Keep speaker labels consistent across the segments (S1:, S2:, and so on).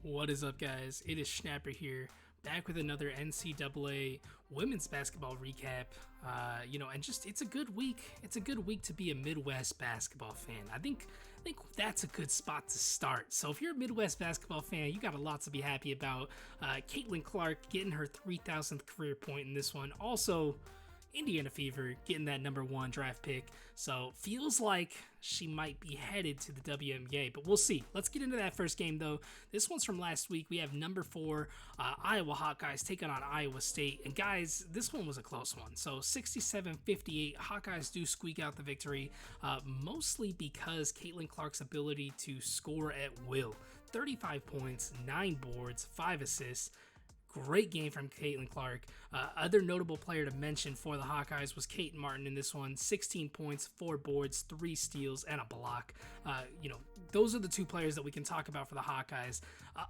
S1: What is up, guys? It is Schnapper here, back with another NCAA women's basketball recap. And just it's a good week. It's a good week to be a Midwest basketball fan. I think that's a good spot to start. So if you're a Midwest basketball fan, you got a lot to be happy about. Caitlin Clark getting her 3,000th career point in this one. Also, Indiana Fever getting that #1 draft pick, so feels like she might be headed to the WNBA, but we'll see. Let's get into that first game, though. This one's from last week. We have #4 Iowa Hawkeyes taking on Iowa State, and guys, this one was a close one. So 67-58, Hawkeyes do squeak out the victory, mostly because Caitlin Clark's ability to score at will. 35 points, 9 boards, 5 assists. Great game from Caitlin Clark. Other notable player to mention for the Hawkeyes was Kate Martin in this one. 16 points, 4 boards, 3 steals, and a block. Those are the two players that we can talk about for the Hawkeyes.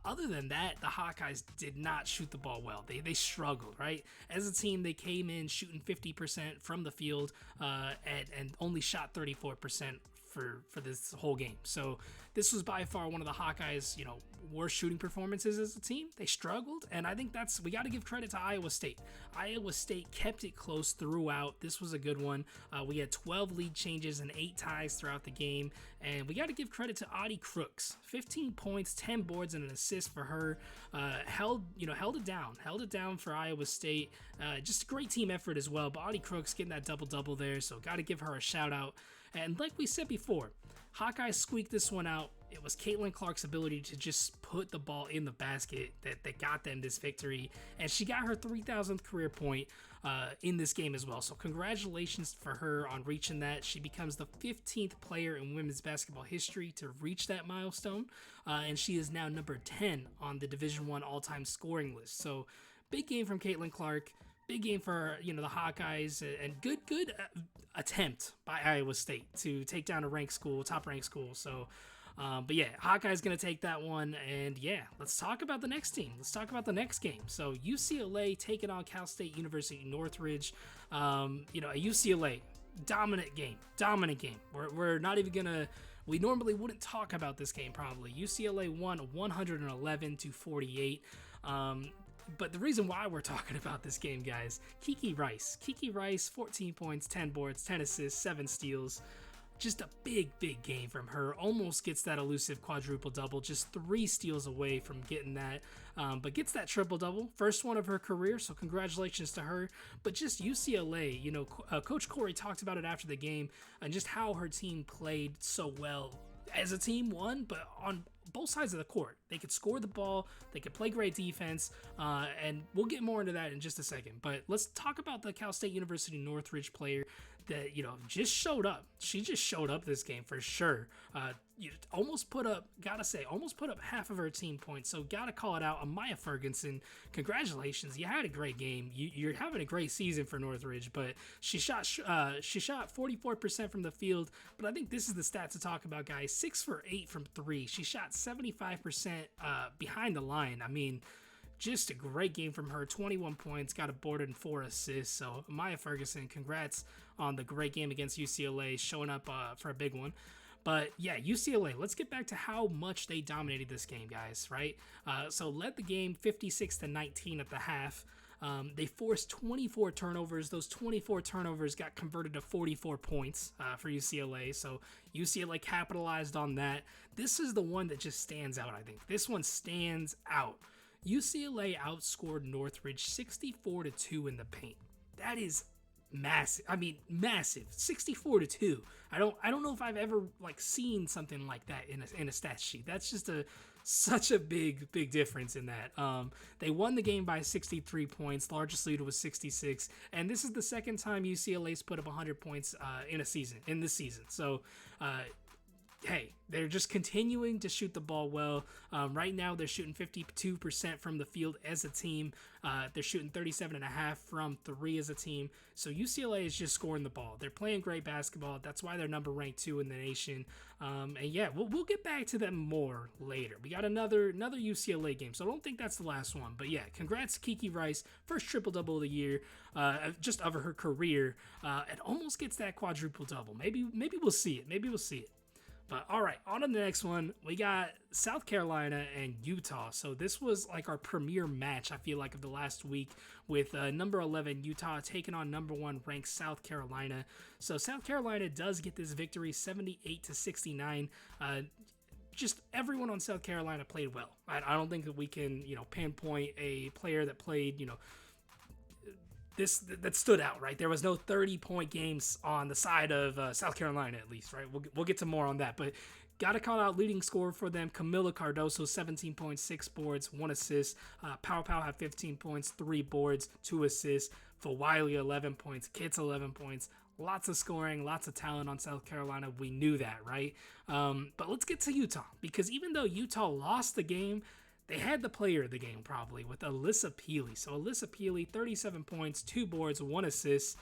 S1: Other than that, the Hawkeyes did not shoot the ball well. They struggled, right? As a team, they came in shooting 50% from the field and only shot 34% for this whole game. So this was by far one of the Hawkeyes, worst shooting performances as a team. They struggled, and I think we got to give credit to Iowa State. Iowa State kept it close throughout. This was a good one. We had 12 lead changes and 8 ties throughout the game, and we got to give credit to Audie Crooks. 15 points, 10 boards, and an assist for her. Held it down for Iowa State. Just a great team effort as well. But Audie Crooks getting that double-double there, so got to give her a shout out. And like we said before, Hawkeyes squeaked this one out. It was Caitlin Clark's ability to just put the ball in the basket that got them this victory. And she got her 3,000th career point in this game as well. So congratulations for her on reaching that. She becomes the 15th player in women's basketball history to reach that milestone. And she is now number 10 on the Division I all-time scoring list. So big game from Caitlin Clark. Big game for the Hawkeyes, and good attempt by Iowa State to take down a top ranked school. So, but yeah, Hawkeyes gonna take that one, and yeah, let's talk about the next team. Let's talk about the next game. So UCLA taking on Cal State University Northridge. A UCLA dominant game. We're not even gonna. We normally wouldn't talk about this game probably. UCLA won 111-48. But the reason why we're talking about this game, guys, Kiki Rice, 14 points, 10 boards, 10 assists, 7 steals. Just a big game from her. Almost gets that elusive quadruple-double. Just 3 steals away from getting that. But gets that triple-double. First one of her career, so congratulations to her. But just UCLA, Coach Corey talked about it after the game and just how her team played so well. As a team, won, but on both sides of the court. They could score the ball, they could play great defense, and we'll get more into that in just a second. But let's talk about the Cal State University Northridge player that, just showed up. She just showed up this game for sure. Almost put up half of her team points, so gotta call it out. Amaya Ferguson, congratulations. You had a great game. You're having a great season for Northridge, but she shot 44% from the field, but I think this is the stat to talk about, guys. 6 for 8 from 3. She shot 75% behind the line. I mean, just a great game from her. 21 points, got a board and 4 assists. So Maya Ferguson, congrats on the great game against UCLA, showing up for a big one. But yeah, UCLA, let's get back to how much they dominated this game, guys, right? So led the game 56-19 at the half. They forced 24 turnovers. Those 24 turnovers got converted to 44 points for UCLA. So UCLA capitalized on that. This is the one that just stands out, I think. This one stands out. UCLA outscored Northridge 64-2 in the paint. That is massive. I mean, massive. 64-2. I don't know if I've ever seen something like that in a stat sheet. That's just such a big difference in that. They won the game by 63 points. Largest lead was 66, and this is the second time UCLA's put up 100 points in this season. So hey, they're just continuing to shoot the ball well. Right now, they're shooting 52% from the field as a team. They're shooting 37.5% from 3 as a team. So UCLA is just scoring the ball. They're playing great basketball. That's why they're ranked 2 in the nation. And yeah, we'll get back to them more later. We got another UCLA game, so I don't think that's the last one. But yeah, congrats Kiki Rice, first triple-double of the year, just of her career. It almost gets that quadruple-double. Maybe we'll see it. But all right, on to the next one. We got South Carolina and Utah. So this was like our premier match, I feel like, of the last week, with number 11 Utah taking on number 1 ranked South Carolina. So South Carolina does get this victory, 78-69. Just everyone on South Carolina played well. I don't think that we can, pinpoint a player that played, that stood out, right? There was no 30-point games on the side of South Carolina, at least, right? We'll get to more on that, but got to call out leading scorer for them, Camila Cardoso, 17.6 boards, 1 assist. Pow Pow had 15 points, 3 boards, 2 assists. For Wiley, 11 points. Kitts, 11 points. Lots of scoring, lots of talent on South Carolina. We knew that, right? But let's get to Utah, because even though Utah lost the game, they had the player of the game probably with Alyssa Peely. So Alyssa Peely, 37 points, 2 boards, 1 assist.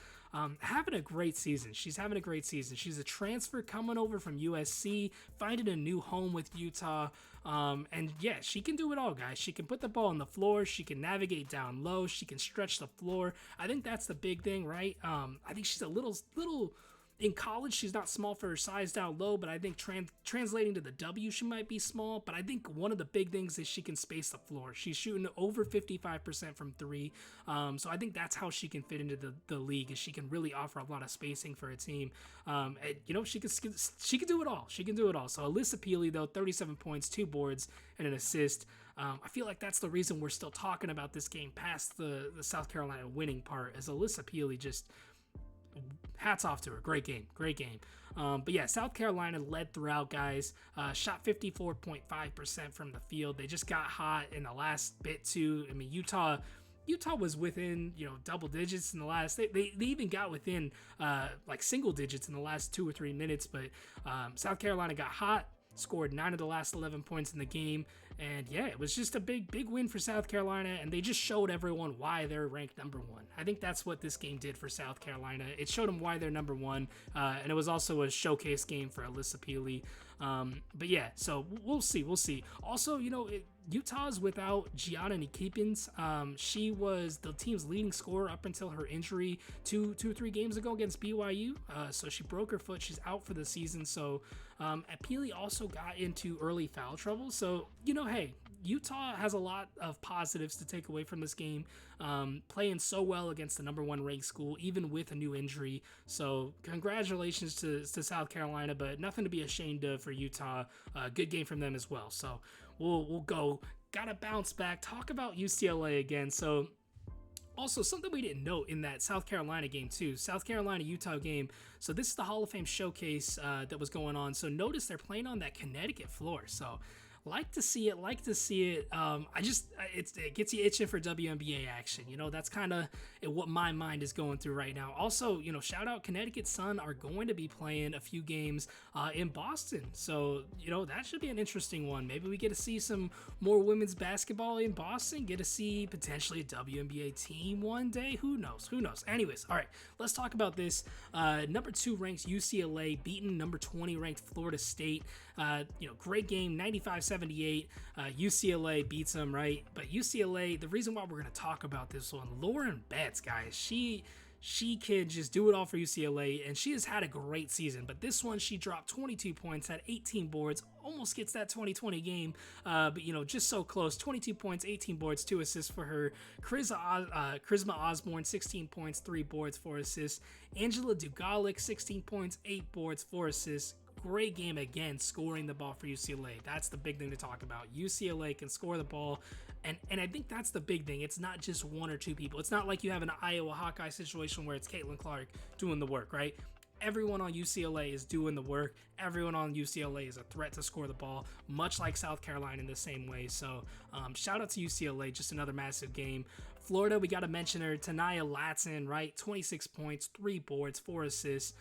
S1: Having a great season. She's having a great season. She's a transfer coming over from USC, finding a new home with Utah. And yeah, she can do it all, guys. She can put the ball on the floor. She can navigate down low. She can stretch the floor. I think that's the big thing, right? I think she's a little in college, she's not small for her size down low, but I think translating to the W, she might be small. But I think one of the big things is she can space the floor. She's shooting over 55% from 3. So I think that's how she can fit into the league, is she can really offer a lot of spacing for a team. And, she can do it all. She can do it all. So Alyssa Peely, though, 37 points, 2 boards, and an assist. I feel like that's the reason we're still talking about this game past the South Carolina winning part, as Alyssa Peely just... hats off to her. Great game. But yeah, South Carolina led throughout, guys. Shot 54.5% from the field. They just got hot in the last bit too. I mean, Utah was within, double digits in the last. They even got within like single digits in the last 2 or 3 minutes. But South Carolina got hot, scored 9 of the last 11 points in the game. And yeah, it was just a big win for South Carolina, and they just showed everyone why they're ranked number 1. I think that's what this game did for South Carolina. It showed them why they're number 1, and it was also a showcase game for Alyssa Peely. But yeah, so we'll see. Also, Utah's without Gianna Nikipins. She was the team's leading scorer up until her injury 3 games ago against BYU. So she broke her foot. She's out for the season. So Peely also got into early foul trouble. So, hey, Utah has a lot of positives to take away from this game. Playing so well against the number 1 ranked school, even with a new injury. So congratulations to South Carolina, but nothing to be ashamed of for Utah. Good game from them as well. So we'll go. Gotta bounce back. Talk about UCLA again. So also, something we didn't note in that South Carolina game too, South Carolina-Utah game. So this is the Hall of Fame showcase that was going on. So notice they're playing on that Connecticut floor. So like to see it. It gets you itching for WNBA action. That's kind of what my mind is going through right now. Also, shout out Connecticut Sun are going to be playing a few games in Boston. So, that should be an interesting one. Maybe we get to see some more women's basketball in Boston, get to see potentially a WNBA team one day. Who knows? Anyways, all right, let's talk about this. Number 2 ranked UCLA beating number 20 ranked Florida State. Great game, 95-78. UCLA beats them, right? But UCLA, the reason why we're going to talk about this one, Lauren Betts, guys, she can just do it all for UCLA, and she has had a great season. But this one, she dropped 22 points, had 18 boards, almost gets that 2020 game, but just so close. 22 points, 18 boards, 2 assists for her. Charisma Osborne, 16 points, 3 boards, 4 assists. Angela Dugalic, 16 points, 8 boards, 4 assists. Great game again, scoring the ball for UCLA. That's the big thing to talk about. UCLA can score the ball, and I think that's the big thing. It's not just 1 or 2 people. It's not like you have an Iowa Hawkeye situation where it's Caitlin Clark doing the work, right? Everyone on UCLA is doing the work. Everyone on UCLA is a threat to score the ball, much like South Carolina in the same way. So shout out to UCLA, just another massive game. Florida, we got to mention her, Tanaya Latson, right? 26 points, 3 boards, 4 assists.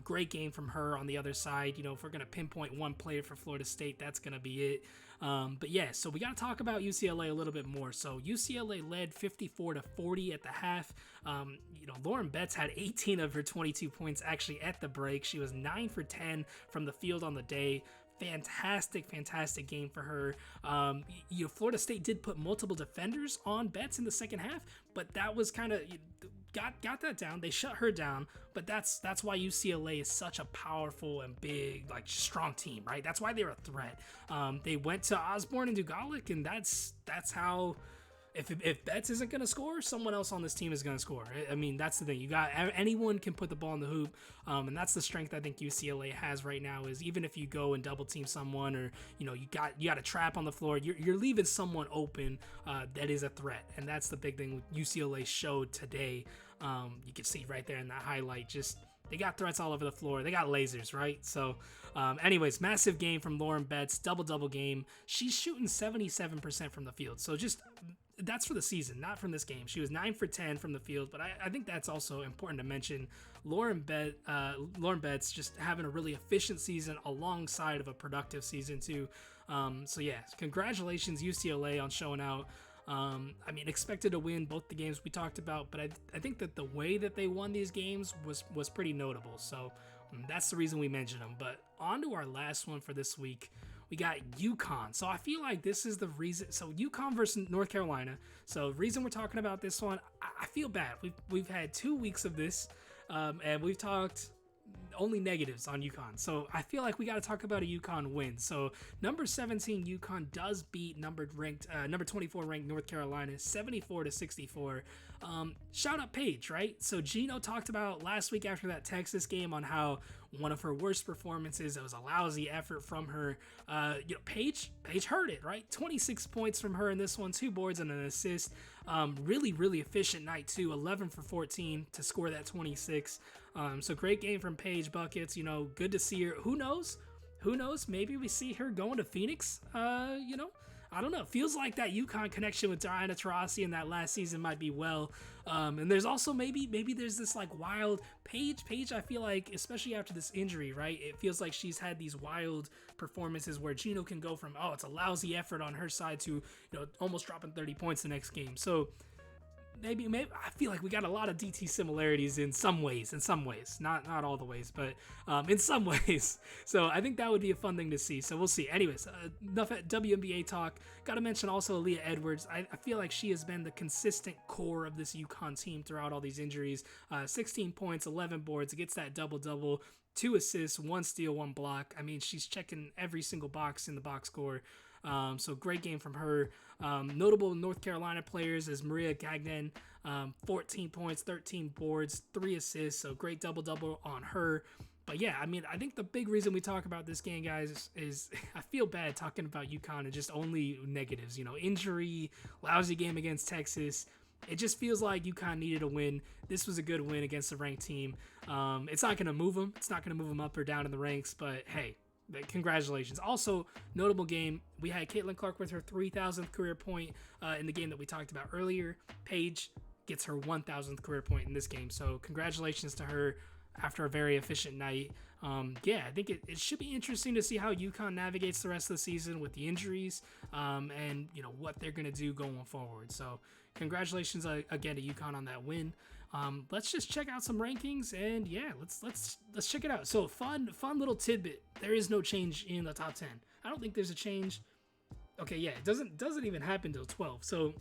S1: Great game from her on the other side. If we're going to pinpoint one player for Florida State, that's going to be it. But yeah, so we got to talk about UCLA a little bit more. So UCLA led 54-40 at the half. Lauren Betts had 18 of her 22 points actually at the break. She was 9 for 10 from the field on the day. Fantastic game for her. Florida State did put multiple defenders on Betts in the second half, but that was kind of got that down. They shut her down, but that's why UCLA is such a powerful and big, like, strong team, right? That's why they're a threat. They went to Osborne and Dugalic, and that's how. If Betts isn't going to score, someone else on this team is going to score. I mean, that's the thing. You got anyone can put the ball in the hoop, and that's the strength I think UCLA has right now. Is even if you go and double team someone, or you got a trap on the floor, you're leaving someone open that is a threat, and that's the big thing UCLA showed today. You can see right there in that highlight, just they got threats all over the floor. They got lasers, right? So, anyways, massive game from Lauren Betts, double game. She's shooting 77% from the field. So just that's for the season, not from this game. She was 9 for 10 from the field, but I think that's also important to mention. Lauren Betts just having a really efficient season alongside of a productive season too. So yeah, congratulations UCLA on showing out. I mean, expected to win both the games we talked about, but I think that the way that they won these games was pretty notable. So that's the reason we mentioned them. But on to our last one for this week. We got UConn. So I feel like this is the reason. So UConn versus North Carolina. So the reason we're talking about this one, I feel bad. We've had 2 weeks of this, and we've talked only negatives on UConn. So I feel like we got to talk about a UConn win. So number 17 UConn does beat number 24 ranked North Carolina 74-64. Shout out Paige, right? So Gino talked about last week after that Texas game on how one of her worst performances, it was a lousy effort from her. Paige heard it, right? 26 points from her in this one, 2 boards and an assist. Really efficient night too, 11 for 14 to score that 26. So great game from Paige, buckets. Good to see her. Who knows? Maybe we see her going to Phoenix. I don't know. Feels like that UConn connection with Diana Taurasi in that last season might be well. And there's also maybe there's this like wild Paige. I feel like, especially after this injury, right? It feels like she's had these wild performances where Gino can go from, it's a lousy effort on her side to, almost dropping 30 points the next game. So maybe I feel like we got a lot of DT similarities in some ways, not all the ways, but in some ways. So I think that would be a fun thing to see. So we'll see. Anyways, enough at WNBA talk. Got to mention also Aaliyah Edwards. I feel like she has been the consistent core of this UConn team throughout all these injuries. 16 points, 11 boards, gets that double-double, 2 assists, 1 steal, 1 block. I mean, she's checking every single box in the box score. So great game from her. Notable North Carolina players is Maria Gagnon, 14 points, 13 boards, 3 assists. So great double-double on her. But yeah, I mean, I think the big reason we talk about this game, guys, is I feel bad talking about UConn and just only negatives. Injury, lousy game against Texas. It just feels like UConn needed a win. This was a good win against a ranked team. It's not going to move them. It's not going to move them up or down in the ranks, but hey, congratulations. Also, notable game, we had Caitlin Clark with her 3,000th career point in the game that we talked about earlier. Paige gets her 1,000th career point in this game. So congratulations to her after a very efficient night. I think it should be interesting to see how UConn navigates the rest of the season with the injuries and what they're going to do going forward. So congratulations again to UConn on that win. Let's just check out some rankings, and yeah, let's check it out. So fun little tidbit. There is no change in the top 10. I don't think there's a change. Okay, yeah, it doesn't even happen till 12. So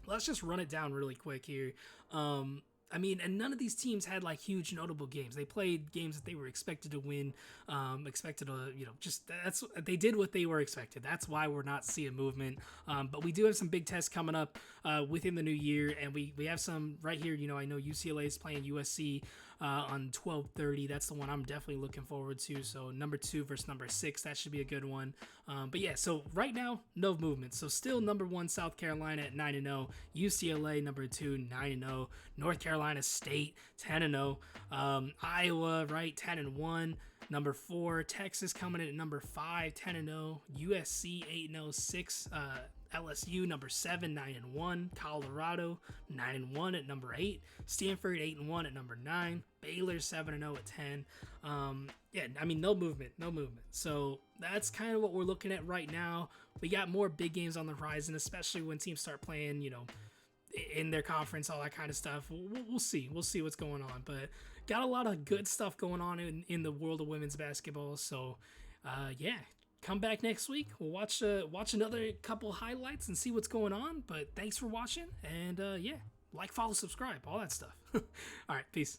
S1: let's just run it down really quick here. And none of these teams had like huge notable games. They played games that they were expected to win, they did what they were expected. That's why we're not seeing movement. But we do have some big tests coming up within the new year, and we have some right here. I know UCLA is playing USC on 12:30. That's the one I'm definitely looking forward to. So number 2 versus number 6, that should be a good one. But yeah, so right now, no movement. So still number 1 South Carolina at 9-0, UCLA number 2 9-0, North Carolina State 10-0, Iowa right 10-1. Number 4, Texas coming in at number 5, 10-0. USC 8-0, 6. LSU number 7, 9-1. Colorado 9-1 at number 8. Stanford 8-1 at number 9. Baylor 7-0 at 10. No movement. So that's kind of what we're looking at right now. We got more big games on the horizon, especially when teams start playing, in their conference, all that kind of stuff. We'll see what's going on, but got a lot of good stuff going on in the world of women's basketball. So come back next week. We'll watch another couple highlights and see what's going on. But thanks for watching, and like, follow, subscribe, all that stuff. All right, peace.